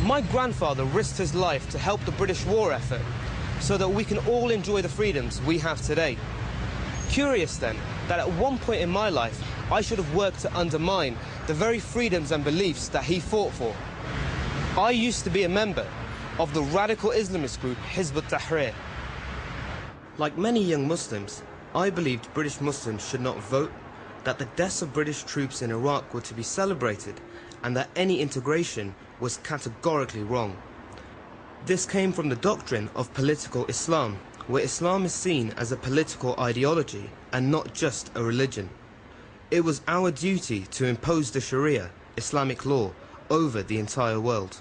My grandfather risked his life to help the British war effort so that we can all enjoy the freedoms we have today. Curious then that at one point in my life I should have worked to undermine the very freedoms and beliefs that he fought for. I used to be a member of the radical Islamist group Hizb ut-Tahrir. Like many young Muslims, I believed British Muslims should not vote, that the deaths of British troops in Iraq were to be celebrated, and that any integration was categorically wrong. This came from the doctrine of political Islam, where Islam is seen as a political ideology and not just a religion. It was our duty to impose the Sharia, Islamic law, over the entire world.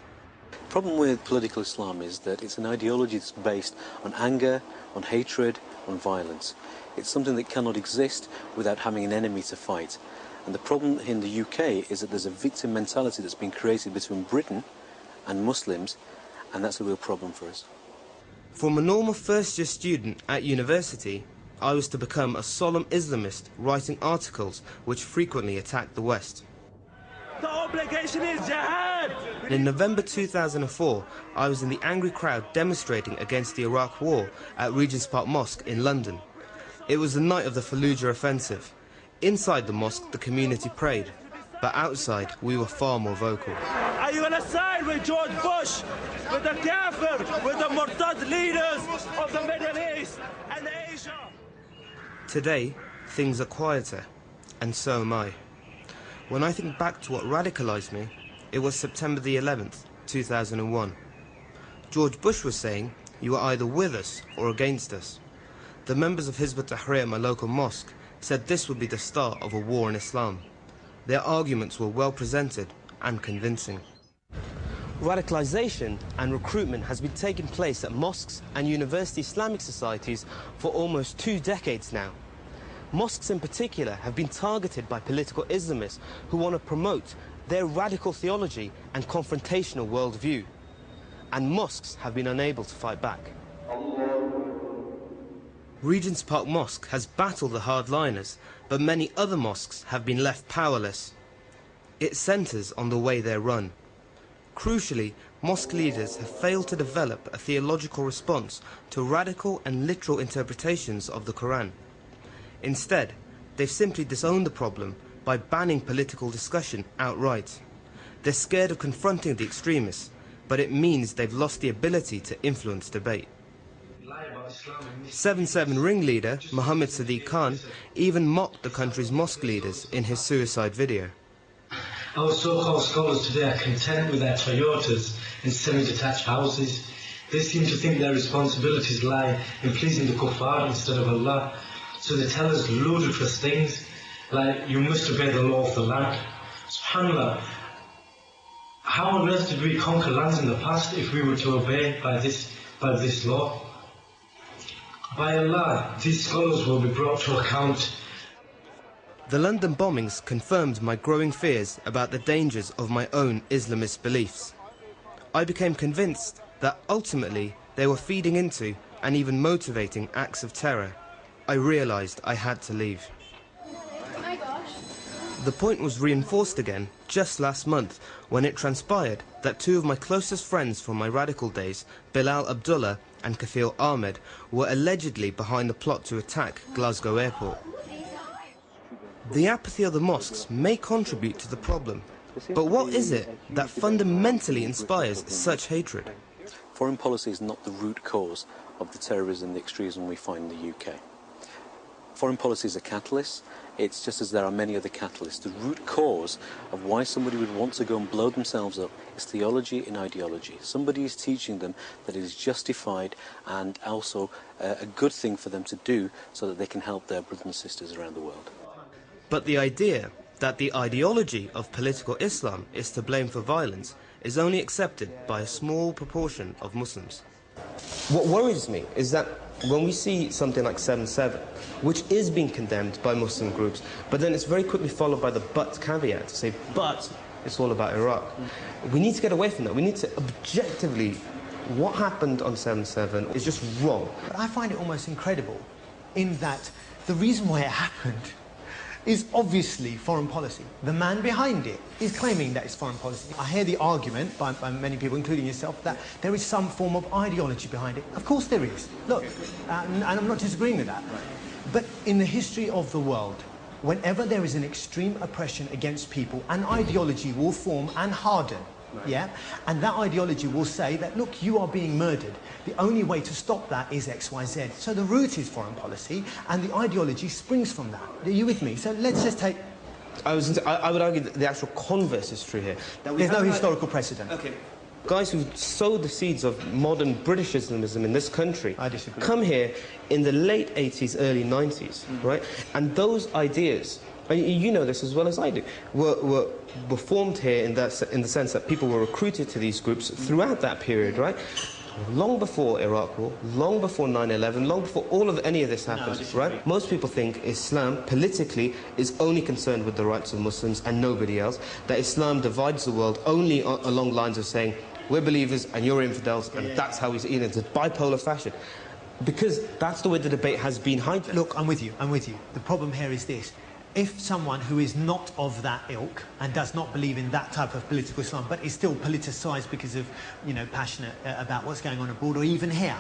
The problem with political Islam is that it's an ideology that's based on anger, on hatred, on violence. It's something that cannot exist without having an enemy to fight. And the problem in the UK is that there's a victim mentality that's been created between Britain and Muslims, and that's a real problem for us. From a normal first-year student at university, I was to become a solemn Islamist writing articles which frequently attacked the West. The obligation is jihad! In November 2004, I was in the angry crowd demonstrating against the Iraq War at Regent's Park Mosque in London. It was the night of the Fallujah offensive. Inside the mosque, the community prayed, but outside, we were far more vocal. Are you gonna side with George Bush, with the Kafir, with the Murtad leaders of the Middle East and Asia? Today, things are quieter, and so am I. When I think back to what radicalized me, it was September the 11th, 2001. George Bush was saying, "You are either with us or against us." The members of Hizb ut-Tahrir at my local mosque said this would be the start of a war in Islam. Their arguments were well presented and convincing. Radicalization and recruitment has been taking place at mosques and university Islamic societies for almost 2 decades now. Mosques in particular have been targeted by political Islamists who want to promote their radical theology and confrontational worldview. And mosques have been unable to fight back. Regent's Park Mosque has battled the hardliners, but many other mosques have been left powerless. It centres on the way they're run. Crucially, mosque leaders have failed to develop a theological response to radical and literal interpretations of the Quran. Instead, they've simply disowned the problem by banning political discussion outright. They're scared of confronting the extremists, but it means they've lost the ability to influence debate. 7/7 ringleader Mohammed Sadiq Khan even mocked the country's mosque leaders in his suicide video. Our so-called scholars today are content with their Toyotas and semi-detached houses. They seem to think their responsibilities lie in pleasing the kuffar instead of Allah. So they tell us ludicrous things like, you must obey the law of the land. SubhanAllah, how on earth did we conquer lands in the past if we were to obey by this law? By Allah, these scholars will be brought to account. The London bombings confirmed my growing fears about the dangers of my own Islamist beliefs. I became convinced that ultimately they were feeding into and even motivating acts of terror. I realised I had to leave. The point was reinforced again just last month when it transpired that 2 of my closest friends from my radical days, Bilal Abdullah and Kafil Ahmed, were allegedly behind the plot to attack Glasgow Airport. The apathy of the mosques may contribute to the problem, but what is it that fundamentally inspires such hatred? Foreign policy is not the root cause of the terrorism and the extremism we find in the UK. Foreign policy is a catalyst. It's just as there are many other catalysts. The root cause of why somebody would want to go and blow themselves up is theology and ideology. Somebody is teaching them that it is justified and also a good thing for them to do so that they can help their brothers and sisters around the world. But the idea that the ideology of political Islam is to blame for violence is only accepted by a small proportion of Muslims. What worries me is that when we see something like 7/7, which is being condemned by Muslim groups, but then it's very quickly followed by the but caveat to say, but it's all about Iraq. We need to get away from that. We need to objectively, what happened on 7/7 is just wrong. But I find it almost incredible in that the reason why it happened is obviously foreign policy. The man behind it is claiming that it's foreign policy. I hear the argument by many people, including yourself, that there is some form of ideology behind it. Of course there is. Look, and I'm not disagreeing with that. But in the history of the world, whenever there is an extreme oppression against people, an ideology will form and harden. Yeah, and that ideology will say that, look, you are being murdered. The only way to stop that is X, Y, Z. So the root is foreign policy, and the ideology springs from that. Are you with me? So let's just take... I would argue that the actual converse is true here. There's no historical precedent. Okay. Guys who sowed the seeds of modern British Islamism in this country come here in the late 80s, early 90s, right? And those ideas, and you know this as well as I do, were formed here in the sense that people were recruited to these groups throughout that period, right? Long before Iraq War, long before 9/11, long before any of this happened, right? Most people think Islam politically is only concerned with the rights of Muslims and nobody else. That Islam divides the world only along lines of saying we're believers and you're infidels, and that's how it's in a bipolar fashion. Because that's the way the debate has been hijacked. Look, I'm with you. The problem here is this. If someone who is not of that ilk and does not believe in that type of political Islam, but is still politicised because of, you know, passionate about what's going on abroad or even here,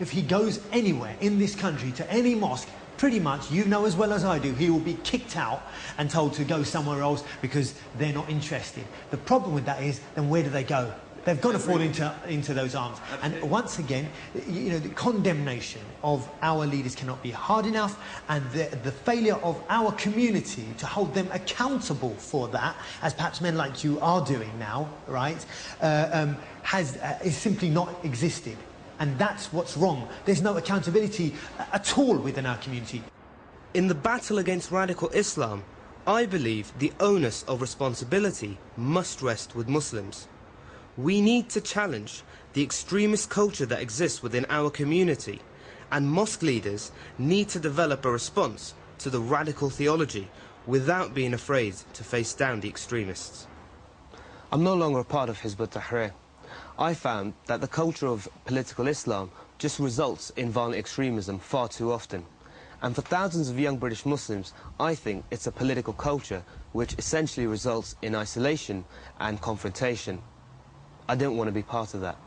if he goes anywhere in this country to any mosque, pretty much, you know as well as I do, he will be kicked out and told to go somewhere else because they're not interested. The problem with that is, then where do they go? They've got to fall into those arms. And once again, you know, the condemnation of our leaders cannot be hard enough, and the failure of our community to hold them accountable for that, as perhaps men like you are doing now, right, is simply not existed. And that's what's wrong. There's no accountability at all within our community. In the battle against radical Islam, I believe the onus of responsibility must rest with Muslims. We need to challenge the extremist culture that exists within our community, and mosque leaders need to develop a response to the radical theology without being afraid to face down the extremists. I'm no longer a part of Hizb ut-Tahrir. I found that the culture of political Islam just results in violent extremism far too often. And for thousands of young British Muslims, I think it's a political culture which essentially results in isolation and confrontation. I don't want to be part of that.